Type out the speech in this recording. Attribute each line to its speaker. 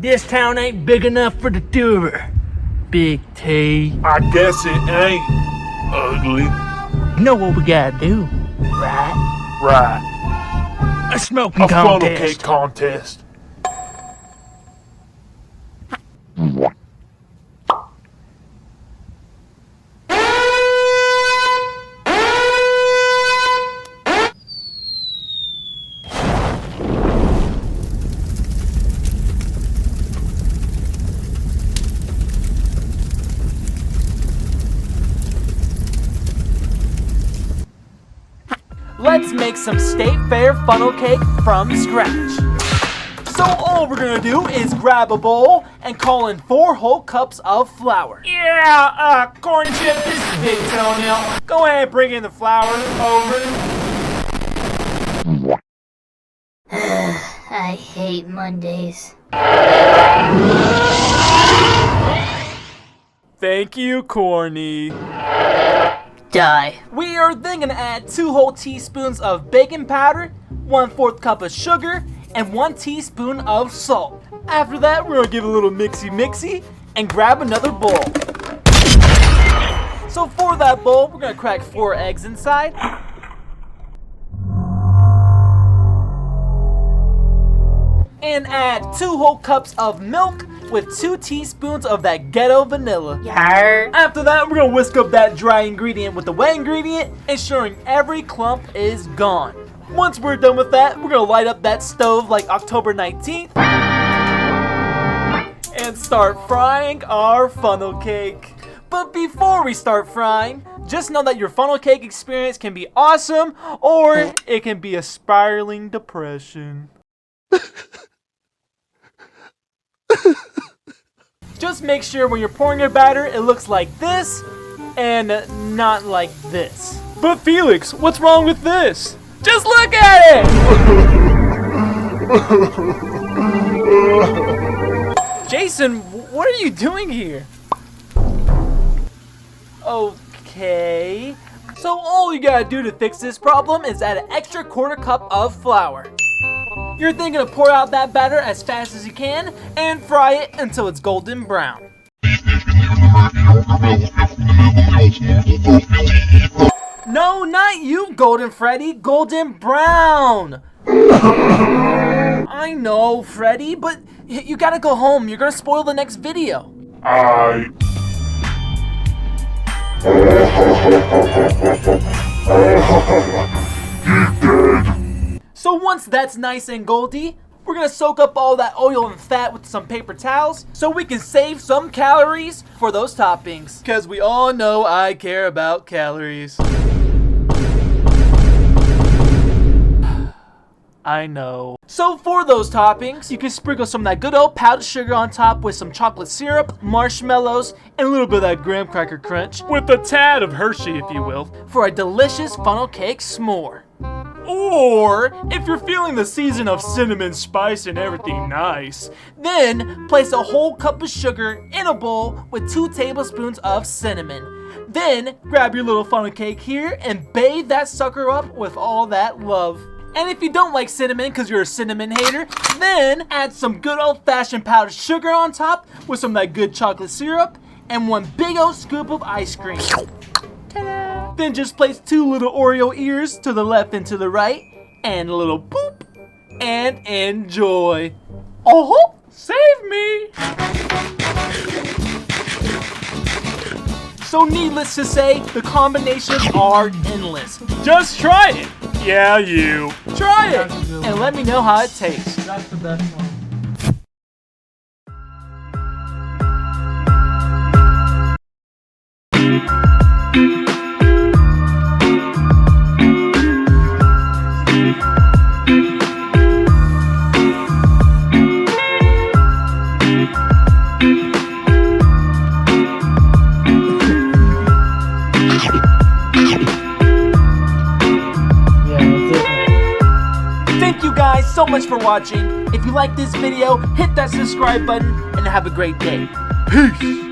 Speaker 1: This town ain't big enough for the two of her. Big T.
Speaker 2: I guess it ain't, ugly.
Speaker 1: You know what we gotta do, right?
Speaker 2: Right.
Speaker 1: A smoking
Speaker 2: A funnel
Speaker 1: contest.
Speaker 2: cake contest.
Speaker 3: Let's make some State Fair funnel cake from scratch. So all we're gonna do is grab a bowl and call in 4 whole cups of flour.
Speaker 2: Yeah, corn chip, this is Big Toenail. Go ahead and bring in the flour. Over.
Speaker 4: I hate Mondays.
Speaker 2: Thank you, Corny.
Speaker 4: Die.
Speaker 3: We are then gonna add 2 whole teaspoons of baking powder, 1/4 cup of sugar, and 1 teaspoon of salt. After that, we're gonna give a little mixy and grab another bowl. So for that bowl, we're gonna crack 4 eggs inside. And add 2 whole cups of milk with 2 teaspoons of that ghetto vanilla.
Speaker 4: Yarr.
Speaker 3: After that, we're gonna whisk up that dry ingredient with the wet ingredient, ensuring every clump is gone. Once we're done with that, we're gonna light up that stove like October 19th and start frying our funnel cake. But before we start frying, just know that your funnel cake experience can be awesome or it can be a spiraling depression. Just make sure when you're pouring your batter, it looks like this and not like this.
Speaker 2: But Felix, what's wrong with this? Just look at it!
Speaker 3: Jason, what are you doing here? Okay. So all you gotta do to fix this problem is add an extra 1/4 cup of flour. You're then gonna pour out that batter as fast as you can and fry it until it's golden brown. No, not you, Golden Freddy. Golden brown. I know, Freddy, but you gotta go home. You're gonna spoil the next video. So once that's nice and goldy, we're gonna soak up all that oil and fat with some paper towels so we can save some calories for those toppings. Cause we all know I care about calories. I know. So for those toppings, you can sprinkle some of that good old powdered sugar on top with some chocolate syrup, marshmallows, and a little bit of that graham cracker crunch.
Speaker 2: With a tad of Hershey, if you will.
Speaker 3: For a delicious funnel cake s'more. Or, if you're feeling the season of cinnamon spice and everything nice, then place a whole cup of sugar in a bowl with 2 tablespoons of cinnamon. Then, grab your little funnel cake here and bathe that sucker up with all that love. And if you don't like cinnamon because you're a cinnamon hater, then add some good old-fashioned powdered sugar on top with some of that good chocolate syrup and 1 big old scoop of ice cream. Ta-da! Then just place 2 little Oreo ears to the left and to the right, and a little boop, and enjoy. Oh, save me! So needless to say, the combinations are endless.
Speaker 2: Just try it! Yeah, you.
Speaker 3: Try it, and let me know how it tastes.
Speaker 1: That's the best one.
Speaker 3: Thank you guys so much for watching. If you like this video, hit that subscribe button and have a great day. Peace.